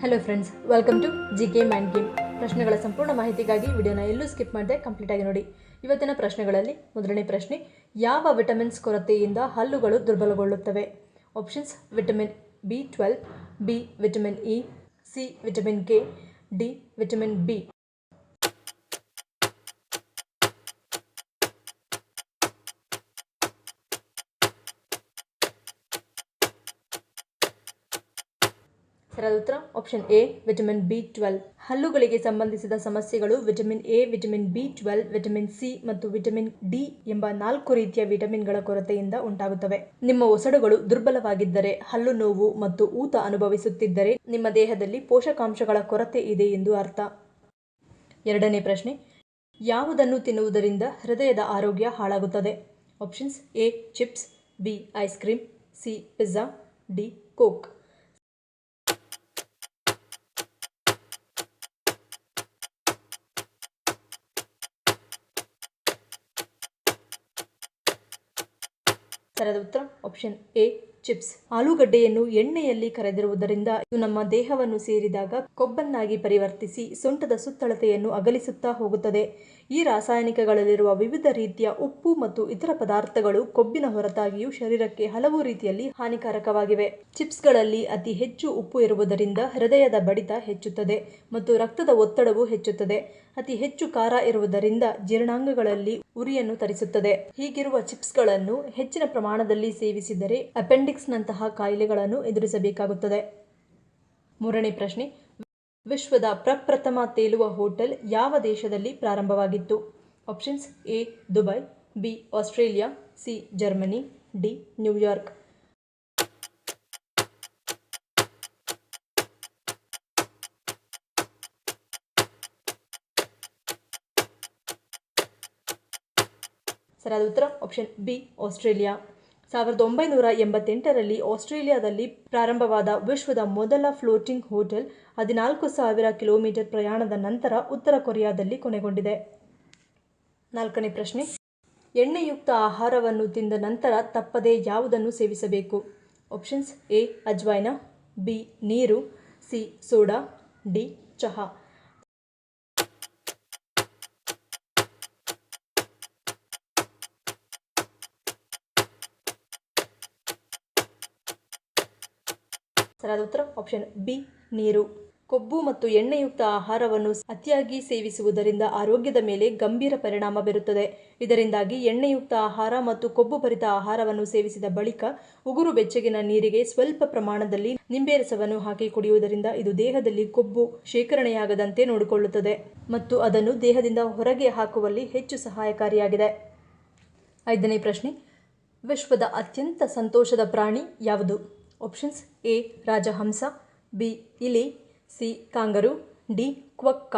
Hello friends, welcome to GK mind game. ಪ್ರಶ್ನೆಗಳ ಸಂಪೂರ್ಣ ಮಾಹಿತಿಗಾಗಿ ವಿಡಿಯೋನ ಎಲ್ಲೂ ಸ್ಕಿಪ್ ಮಾಡದೆ ಕಂಪ್ಲೀಟ್ ಆಗಿ ನೋಡಿ. ಇವತ್ತಿನ ಪ್ರಶ್ನೆಗಳಲ್ಲಿ ಮೊದಲನೇ ಪ್ರಶ್ನೆ, ಯಾವ ವಿಟಮಿನ್ಸ್ ಕೊರತೆಯಿಂದ ಹಲ್ಲುಗಳು ದುರ್ಬಲಗೊಳ್ಳುತ್ತವೆ? Options: vitamin B12, B vitamin E, C vitamin K, D vitamin B. ಸರಿಯಾದ ಉತ್ತರ ಆಪ್ಷನ್ ಎ, ವಿಟಮಿನ್ B12. ಹಲ್ಲುಗಳಿಗೆ ಸಂಬಂಧಿಸಿದ ಸಮಸ್ಯೆಗಳು vitamin A, vitamin B12, vitamin C ಮತ್ತು ವಿಟಮಿನ್ ಡಿ ಎಂಬ 4 ರೀತಿಯ ವಿಟಮಿನ್ಗಳ ಕೊರತೆಯಿಂದ ಉಂಟಾಗುತ್ತವೆ. ನಿಮ್ಮ ಒಸಡುಗಳು ದುರ್ಬಲವಾಗಿದ್ದರೆ, ಹಲ್ಲು ನೋವು ಮತ್ತು ಊತ ಅನುಭವಿಸುತ್ತಿದ್ದರೆ ನಿಮ್ಮ ದೇಹದಲ್ಲಿ ಪೋಷಕಾಂಶಗಳ ಕೊರತೆ ಇದೆ ಎಂದು ಅರ್ಥ. ಎರಡನೇ ಪ್ರಶ್ನೆ, ಯಾವುದನ್ನು ತಿನ್ನುವುದರಿಂದ ಹೃದಯದ ಆರೋಗ್ಯ ಹಾಳಾಗುತ್ತದೆ? Options: A chips, B ice cream, C pizza, D coke. ಸರಿಯಾದ ಉತ್ತರ ಆಪ್ಷನ್ ಎ, ಚಿಪ್ಸ್. ಆಲೂಗಡ್ಡೆಯನ್ನು ಎಣ್ಣೆಯಲ್ಲಿ ಕರೆದಿರುವುದರಿಂದ ಇದು ನಮ್ಮ ದೇಹವನ್ನು ಸೇರಿದಾಗ ಕೊಬ್ಬನ್ನಾಗಿ ಪರಿವರ್ತಿಸಿ ಸೊಂಟದ ಸುತ್ತಳತೆಯನ್ನು ಅಗಲಿಸುತ್ತಾ ಹೋಗುತ್ತದೆ. ಈ ರಾಸಾಯನಿಕಗಳಲ್ಲಿರುವ ವಿವಿಧ ರೀತಿಯ ಉಪ್ಪು ಮತ್ತು ಇತರ ಪದಾರ್ಥಗಳು ಕೊಬ್ಬಿನ ಹೊರತಾಗಿಯೂ ಶರೀರಕ್ಕೆ ಹಲವು ರೀತಿಯಲ್ಲಿ ಹಾನಿಕಾರಕವಾಗಿವೆ. ಚಿಪ್ಸ್ಗಳಲ್ಲಿ ಅತಿ ಹೆಚ್ಚು ಉಪ್ಪು ಇರುವುದರಿಂದ ಹೃದಯದ ಬಡಿತ ಹೆಚ್ಚುತ್ತದೆ ಮತ್ತು ರಕ್ತದ ಒತ್ತಡವು ಹೆಚ್ಚುತ್ತದೆ. ಅತಿ ಹೆಚ್ಚು ಖಾರ ಇರುವುದರಿಂದ ಜೀರ್ಣಾಂಗಗಳಲ್ಲಿ ಉರಿಯನ್ನು ತರಿಸುತ್ತದೆ. ಹೀಗಿರುವ ಚಿಪ್ಸ್ಗಳನ್ನು ಹೆಚ್ಚಿನ ಪ್ರಮಾಣದಲ್ಲಿ ಸೇವಿಸಿದರೆ ಅಪೆಂಡಿಕ್ಸ್ನಂತಹ ಕಾಯಿಲೆಗಳನ್ನು ಎದುರಿಸಬೇಕಾಗುತ್ತದೆ. ಮೂರನೇ ಪ್ರಶ್ನೆ, ವಿಶ್ವದ ಪ್ರಪ್ರಥಮ ತೇಲುವ ಹೋಟೆಲ್ ಯಾವ ದೇಶದಲ್ಲಿ ಪ್ರಾರಂಭವಾಗಿತ್ತು? Options: A Dubai, B Australia, C Germany, D New York. ಸರಿಯಾದ ಉತ್ತರ ಆಪ್ಷನ್ ಬಿ ಆಸ್ಟ್ರೇಲಿಯಾ. 1988ರಲ್ಲಿ ಆಸ್ಟ್ರೇಲಿಯಾದಲ್ಲಿ ಪ್ರಾರಂಭವಾದ ವಿಶ್ವದ ಮೊದಲ ಫ್ಲೋಟಿಂಗ್ ಹೋಟೆಲ್ 14,000 ಕಿಲೋಮೀಟರ್ ಪ್ರಯಾಣದ ನಂತರ ಉತ್ತರ ಕೊರಿಯಾದಲ್ಲಿ ಕೊನೆಗೊಂಡಿದೆ. ನಾಲ್ಕನೇ ಪ್ರಶ್ನೆ, ಎಣ್ಣೆಯುಕ್ತ ಆಹಾರವನ್ನು ತಿಂದ ನಂತರ ತಪ್ಪದೇ ಯಾವುದನ್ನು ಸೇವಿಸಬೇಕು? ಆಪ್ಷನ್ಸ್: ಎ ಅಜ್ವೈನ, ಬಿ ನೀರು, ಸಿ ಸೋಡಾ, ಡಿ ಚಹಾ. ಸರಿಯಾದ ಉತ್ತರ ಆಪ್ಷನ್ ಬಿ ನೀರು. ಕೊಬ್ಬು ಮತ್ತು ಎಣ್ಣೆಯುಕ್ತ ಆಹಾರವನ್ನು ಅತಿಯಾಗಿ ಸೇವಿಸುವುದರಿಂದ ಆರೋಗ್ಯದ ಮೇಲೆ ಗಂಭೀರ ಪರಿಣಾಮ ಬೀರುತ್ತದೆ. ಇದರಿಂದಾಗಿ ಎಣ್ಣೆಯುಕ್ತ ಆಹಾರ ಮತ್ತು ಕೊಬ್ಬು ಭರಿತ ಆಹಾರವನ್ನು ಸೇವಿಸಿದ ಬಳಿಕ ಉಗುರು ಬೆಚ್ಚಗಿನ ನೀರಿಗೆ ಸ್ವಲ್ಪ ಪ್ರಮಾಣದಲ್ಲಿ ನಿಂಬೆ ರಸವನ್ನು ಹಾಕಿ ಕುಡಿಯುವುದರಿಂದ ಇದು ದೇಹದಲ್ಲಿ ಕೊಬ್ಬು ಶೇಖರಣೆಯಾಗದಂತೆ ನೋಡಿಕೊಳ್ಳುತ್ತದೆ ಮತ್ತು ಅದನ್ನು ದೇಹದಿಂದ ಹೊರಗೆ ಹಾಕುವಲ್ಲಿ ಹೆಚ್ಚು ಸಹಾಯಕಾರಿಯಾಗಿದೆ. ಐದನೇ ಪ್ರಶ್ನೆ, ವಿಶ್ವದ ಅತ್ಯಂತ ಸಂತೋಷದ ಪ್ರಾಣಿ ಯಾವುದು? ಆಪ್ಷನ್ಸ್: ಎ ರಾಜಹಂಸ, ಬಿ ಇಲಿ, ಸಿ ಕಾಂಗರು, ಡಿ ಕ್ವಕ್ಕ.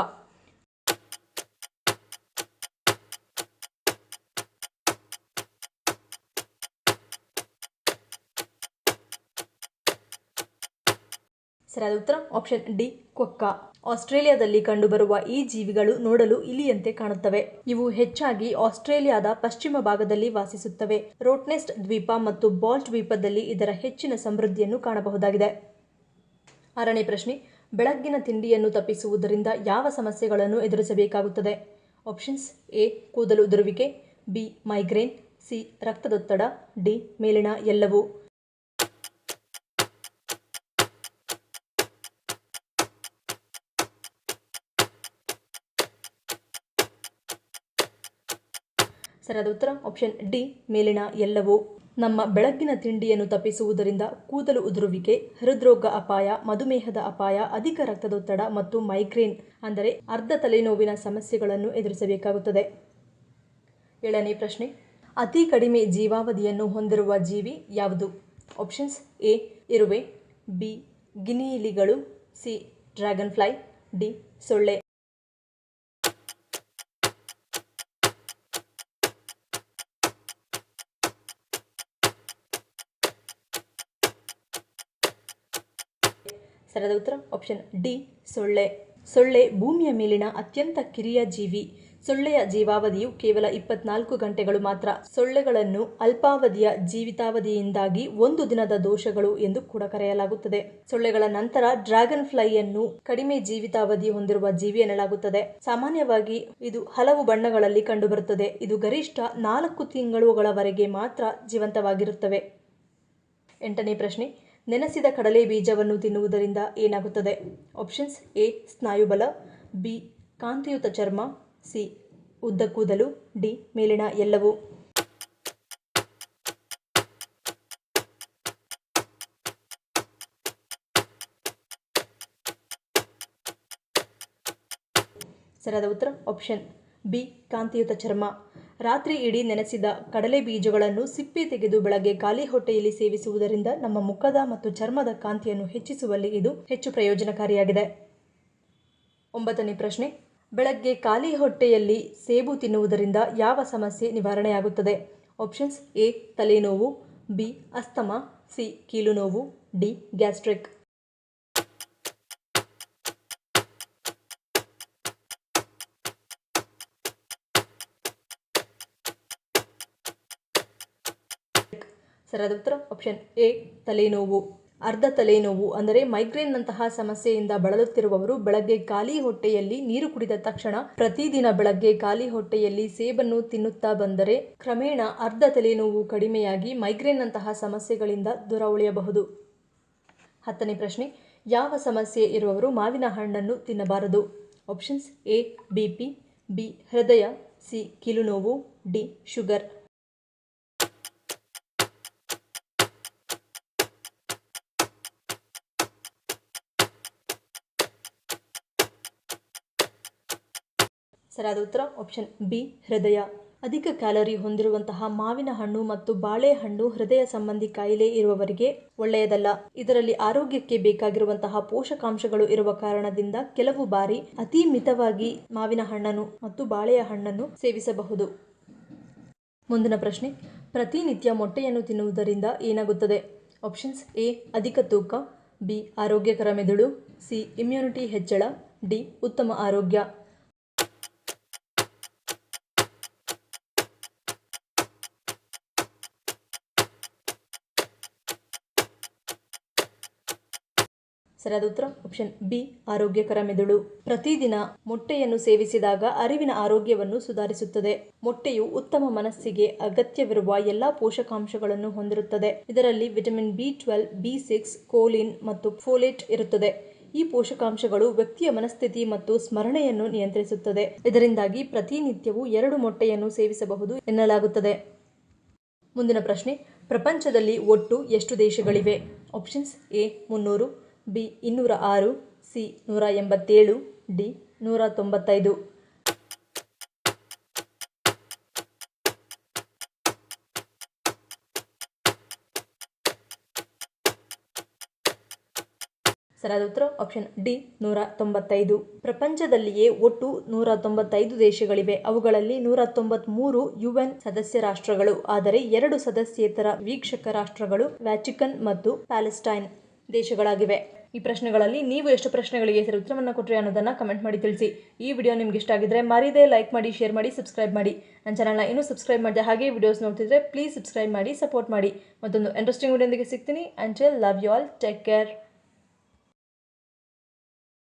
ಸರಿಯಾದ ಉತ್ತರ ಆಪ್ಷನ್ ಡಿ ಕ್ವಕ್ಕ. ಆಸ್ಟ್ರೇಲಿಯಾದಲ್ಲಿ ಕಂಡುಬರುವ ಈ ಜೀವಿಗಳು ನೋಡಲು ಇಲಿಯಂತೆ ಕಾಣುತ್ತವೆ. ಇವು ಹೆಚ್ಚಾಗಿ ಆಸ್ಟ್ರೇಲಿಯಾದ ಪಶ್ಚಿಮ ಭಾಗದಲ್ಲಿ ವಾಸಿಸುತ್ತವೆ. ರೋಟ್ನೆಸ್ಟ್ ದ್ವೀಪ ಮತ್ತು ಬಾಲ್ ದ್ವೀಪದಲ್ಲಿ ಇದರ ಹೆಚ್ಚಿನ ಸಮೃದ್ಧಿಯನ್ನು ಕಾಣಬಹುದಾಗಿದೆ. ಆರನೇ ಪ್ರಶ್ನೆ, ಬೆಳಗ್ಗಿನ ತಿಂಡಿಯನ್ನು ತಪ್ಪಿಸುವುದರಿಂದ ಯಾವ ಸಮಸ್ಯೆಗಳನ್ನು ಎದುರಿಸಬೇಕಾಗುತ್ತದೆ? ಆಪ್ಷನ್ಸ್: ಎ ಕೂದಲು ಉದುರುವಿಕೆ, ಬಿ ಮೈಗ್ರೇನ್, ಸಿ ರಕ್ತದೊತ್ತಡ, ಡಿ ಮೇಲಿನ ಎಲ್ಲವೂ. ಸರಿಯಾದ ಉತ್ತರ ಆಪ್ಷನ್ ಡಿ ಮೇಲಿನ ಎಲ್ಲವೂ. ನಮ್ಮ ಬೆಳಗ್ಗಿನ ತಿಂಡಿಯನ್ನು ತಪ್ಪಿಸುವುದರಿಂದ ಕೂದಲು ಉದುರುವಿಕೆ, ಹೃದ್ರೋಗ ಅಪಾಯ, ಮಧುಮೇಹದ ಅಪಾಯ, ಅಧಿಕ ರಕ್ತದೊತ್ತಡ ಮತ್ತು ಮೈಗ್ರೇನ್ ಅಂದರೆ ಅರ್ಧ ತಲೆನೋವಿನ ಸಮಸ್ಯೆಗಳನ್ನು ಎದುರಿಸಬೇಕಾಗುತ್ತದೆ. ಏಳನೇ ಪ್ರಶ್ನೆ, ಅತಿ ಕಡಿಮೆ ಜೀವಾವಧಿಯನ್ನು ಹೊಂದಿರುವ ಜೀವಿ ಯಾವುದು? ಆಪ್ಷನ್ಸ್: ಎ ಇರುವೆ, ಬಿ ಗಿನಿ ಇಲಿಗಳು, ಸಿ ಡ್ರ್ಯಾಗನ್ ಫ್ಲೈ, ಡಿ ಸೊಳ್ಳೆ. ಸರಿಯಾದ ಉತ್ತರ ಆಪ್ಷನ್ ಡಿ ಸೊಳ್ಳೆ. ಸೊಳ್ಳೆ ಭೂಮಿಯ ಮೇಲಿನ ಅತ್ಯಂತ ಕಿರಿಯ ಜೀವಿ. ಸೊಳ್ಳೆಯ ಜೀವಾವಧಿಯು ಕೇವಲ 24 ಗಂಟೆಗಳು ಮಾತ್ರ. ಸೊಳ್ಳೆಗಳನ್ನು ಅಲ್ಪಾವಧಿಯ ಜೀವಿತಾವಧಿಯಿಂದಾಗಿ 1 ದಿನದ ದೋಷಗಳು ಎಂದು ಕೂಡ ಕರೆಯಲಾಗುತ್ತದೆ. ಸೊಳ್ಳೆಗಳ ನಂತರ ಡ್ರ್ಯಾಗನ್ ಫ್ಲೈಯನ್ನು ಕಡಿಮೆ ಜೀವಿತಾವಧಿ ಹೊಂದಿರುವ ಜೀವಿ ಎನ್ನಲಾಗುತ್ತದೆ. ಸಾಮಾನ್ಯವಾಗಿ ಇದು ಹಲವು ಬಣ್ಣಗಳಲ್ಲಿ ಕಂಡುಬರುತ್ತದೆ. ಇದು ಗರಿಷ್ಠ 4 ತಿಂಗಳುಗಳವರೆಗೆ ಮಾತ್ರ ಜೀವಂತವಾಗಿರುತ್ತವೆ. 8ನೇ ಪ್ರಶ್ನೆ, ನೆನೆಸಿದ ಕಡಲೆ ಬೀಜವನ್ನು ತಿನ್ನುವುದರಿಂದ ಏನಾಗುತ್ತದೆ? ಆಪ್ಷನ್ಸ್ ಎ ಸ್ನಾಯುಬಲ, ಬಿ ಕಾಂತಿಯುತ ಚರ್ಮ, ಸಿ ಉದ್ದ ಕೂದಲು, ಡಿ ಮೇಲಿನ ಎಲ್ಲವೂ. ಸರಿಯಾದ ಉತ್ತರ ಆಪ್ಷನ್ ಬಿ ಕಾಂತಿಯುತ ಚರ್ಮ. ರಾತ್ರಿ ಇಡೀ ನೆನೆಸಿದ ಕಡಲೆ ಬೀಜಗಳನ್ನು ಸಿಪ್ಪೆ ತೆಗೆದು ಬೆಳಗ್ಗೆ ಖಾಲಿ ಹೊಟ್ಟೆಯಲ್ಲಿ ಸೇವಿಸುವುದರಿಂದ ನಮ್ಮ ಮುಖದ ಮತ್ತು ಚರ್ಮದ ಕಾಂತಿಯನ್ನು ಹೆಚ್ಚಿಸುವಲ್ಲಿ ಇದು ಹೆಚ್ಚು ಪ್ರಯೋಜನಕಾರಿಯಾಗಿದೆ. 9ನೇ ಪ್ರಶ್ನೆ, ಬೆಳಗ್ಗೆ ಖಾಲಿ ಹೊಟ್ಟೆಯಲ್ಲಿ ಸೇಬು ತಿನ್ನುವುದರಿಂದ ಯಾವ ಸಮಸ್ಯೆ ನಿವಾರಣೆಯಾಗುತ್ತದೆ? ಆಪ್ಷನ್ಸ್ ಎ ತಲೆನೋವು, ಬಿ ಅಸ್ತಮಾ, ಸಿ ಕೀಲು ನೋವು, ಡಿ ಗ್ಯಾಸ್ಟ್ರಿಕ್. ಸರಿಯಾದ ಉತ್ತರ ಆಪ್ಷನ್ ಎ ತಲೆನೋವು. ಅರ್ಧ ತಲೆನೋವು ಅಂದರೆ ಮೈಗ್ರೇನ್ನಂತಹ ಸಮಸ್ಯೆಯಿಂದ ಬಳಲುತ್ತಿರುವವರು ಬೆಳಗ್ಗೆ ಖಾಲಿ ಹೊಟ್ಟೆಯಲ್ಲಿ ನೀರು ಕುಡಿದ ತಕ್ಷಣ ಪ್ರತಿದಿನ ಬೆಳಗ್ಗೆ ಖಾಲಿ ಹೊಟ್ಟೆಯಲ್ಲಿ ಸೇಬನ್ನು ತಿನ್ನುತ್ತಾ ಬಂದರೆ ಕ್ರಮೇಣ ಅರ್ಧ ತಲೆನೋವು ಕಡಿಮೆಯಾಗಿ ಮೈಗ್ರೇನ್ನಂತಹ ಸಮಸ್ಯೆಗಳಿಂದ ದೂರ ಉಳಿಯಬಹುದು. 10ನೇ ಪ್ರಶ್ನೆ, ಯಾವ ಸಮಸ್ಯೆ ಇರುವವರು ಮಾವಿನ ಹಣ್ಣನ್ನು ತಿನ್ನಬಾರದು? ಆಪ್ಷನ್ಸ್ ಎ ಬಿಪಿ, ಬಿ ಹೃದಯ, ಸಿ ಕೀಲು ನೋವು, ಡಿ ಶುಗರ್. ಸರಿಯಾದ ಉತ್ತರ ಆಪ್ಷನ್ ಬಿ ಹೃದಯ. ಅಧಿಕ ಕ್ಯಾಲರಿ ಹೊಂದಿರುವಂತಹ ಮಾವಿನ ಹಣ್ಣು ಮತ್ತು ಬಾಳೆಹಣ್ಣು ಹೃದಯ ಸಂಬಂಧಿ ಕಾಯಿಲೆ ಇರುವವರಿಗೆ ಒಳ್ಳೆಯದಲ್ಲ. ಇದರಲ್ಲಿ ಆರೋಗ್ಯಕ್ಕೆ ಬೇಕಾಗಿರುವಂತಹ ಪೋಷಕಾಂಶಗಳು ಇರುವ ಕಾರಣದಿಂದ ಕೆಲವು ಬಾರಿ ಅತಿ ಮಿತವಾಗಿ ಮಾವಿನ ಹಣ್ಣನ್ನು ಮತ್ತು ಬಾಳೆಯ ಹಣ್ಣನ್ನು ಸೇವಿಸಬಹುದು. ಮುಂದಿನ ಪ್ರಶ್ನೆ, ಪ್ರತಿನಿತ್ಯ ಮೊಟ್ಟೆಯನ್ನು ತಿನ್ನುವುದರಿಂದ ಏನಾಗುತ್ತದೆ? ಆಪ್ಷನ್ಸ್ ಎ ಅಧಿಕ ತೂಕ, ಬಿ ಆರೋಗ್ಯಕರ ಮೆದುಳು, ಸಿ ಇಮ್ಯುನಿಟಿ ಹೆಚ್ಚಳ, ಡಿ ಉತ್ತಮ ಆರೋಗ್ಯ. ಸರಿಯಾದ ಉತ್ತರ ಆಪ್ಷನ್ ಬಿ ಆರೋಗ್ಯಕರ ಮೆದುಳು. ಪ್ರತಿದಿನ ಮೊಟ್ಟೆಯನ್ನು ಸೇವಿಸಿದಾಗ ಅರಿವಿನ ಆರೋಗ್ಯವನ್ನು ಸುಧಾರಿಸುತ್ತದೆ. ಮೊಟ್ಟೆಯು ಉತ್ತಮ ಮನಸ್ಸಿಗೆ ಅಗತ್ಯವಿರುವ ಎಲ್ಲಾ ಪೋಷಕಾಂಶಗಳನ್ನು ಹೊಂದಿರುತ್ತದೆ. ಇದರಲ್ಲಿ ವಿಟಮಿನ್ ಬಿ12, ಬಿ6, ಕೋಲಿನ್ ಮತ್ತು ಫೋಲೇಟ್ ಇರುತ್ತದೆ. ಈ ಪೋಷಕಾಂಶಗಳು ವ್ಯಕ್ತಿಯ ಮನಸ್ಥಿತಿ ಮತ್ತು ಸ್ಮರಣೆಯನ್ನು ನಿಯಂತ್ರಿಸುತ್ತದೆ. ಇದರಿಂದಾಗಿ ಪ್ರತಿನಿತ್ಯವೂ 2 ಮೊಟ್ಟೆಯನ್ನು ಸೇವಿಸಬಹುದು ಎನ್ನಲಾಗುತ್ತದೆ. ಮುಂದಿನ ಪ್ರಶ್ನೆ, ಪ್ರಪಂಚದಲ್ಲಿ ಒಟ್ಟು ಎಷ್ಟು ದೇಶಗಳಿವೆ? Options A 300, B 206, C 187, D 195. ಸರಿಯಾದ ಉತ್ತರ ಆಪ್ಷನ್ ಡಿ 195. ಪ್ರಪಂಚದಲ್ಲಿಯೇ ಒಟ್ಟು 195 ದೇಶಗಳಿವೆ. ಅವುಗಳಲ್ಲಿ 193 UN ಸದಸ್ಯ ರಾಷ್ಟ್ರಗಳು, ಆದರೆ 2 ಸದಸ್ಯೇತರ ವೀಕ್ಷಕ ರಾಷ್ಟ್ರಗಳು ವ್ಯಾಟಿಕನ್ ಮತ್ತು ಪ್ಯಾಲೆಸ್ಟೈನ್ ದೇಶಗಳಾಗಿವೆ. ಈ ಪ್ರಶ್ನೆಗಳಲ್ಲಿ ನೀವು ಎಷ್ಟು ಪ್ರಶ್ನೆಗಳಿಗೆ ಸರಿ ಉತ್ತರವನ್ನು ಕೊಟ್ಟರೆ ಅನ್ನೋದನ್ನು ಕಮೆಂಟ್ ಮಾಡಿ ತಿಳಿಸಿ. ಈ ವಿಡಿಯೋ ನಿಮ್ಗೆ ಇಷ್ಟ ಆಗಿದ್ರೆ ಮರೀದೆ ಲೈಕ್ ಮಾಡಿ, ಶೇರ್ ಮಾಡಿ, ಸಬ್ಸ್ಕ್ರೈಬ್ ಮಾಡಿ. ನನ್ನ ಚಾನಲ್ನ ಇನ್ನೂ ಸಬ್ಸ್ಕ್ರೈಬ್ ಮಾಡಿದೆ ಹಾಗೆ ವಿಡಿಯೋಸ್ ನೋಡ್ತಿದ್ರೆ ಪ್ಲೀಸ್ ಸಬ್ಸ್ಕ್ರೈಬ್ ಮಾಡಿ, ಸಪೋರ್ಟ್ ಮಾಡಿ. ಮತ್ತೊಂದು ಇಂಟ್ರೆಸ್ಟಿಂಗ್ ವಿಡಿಯೋದೊಂದಿಗೆ ಸಿಗ್ತೀನಿ. Until love you all, take care.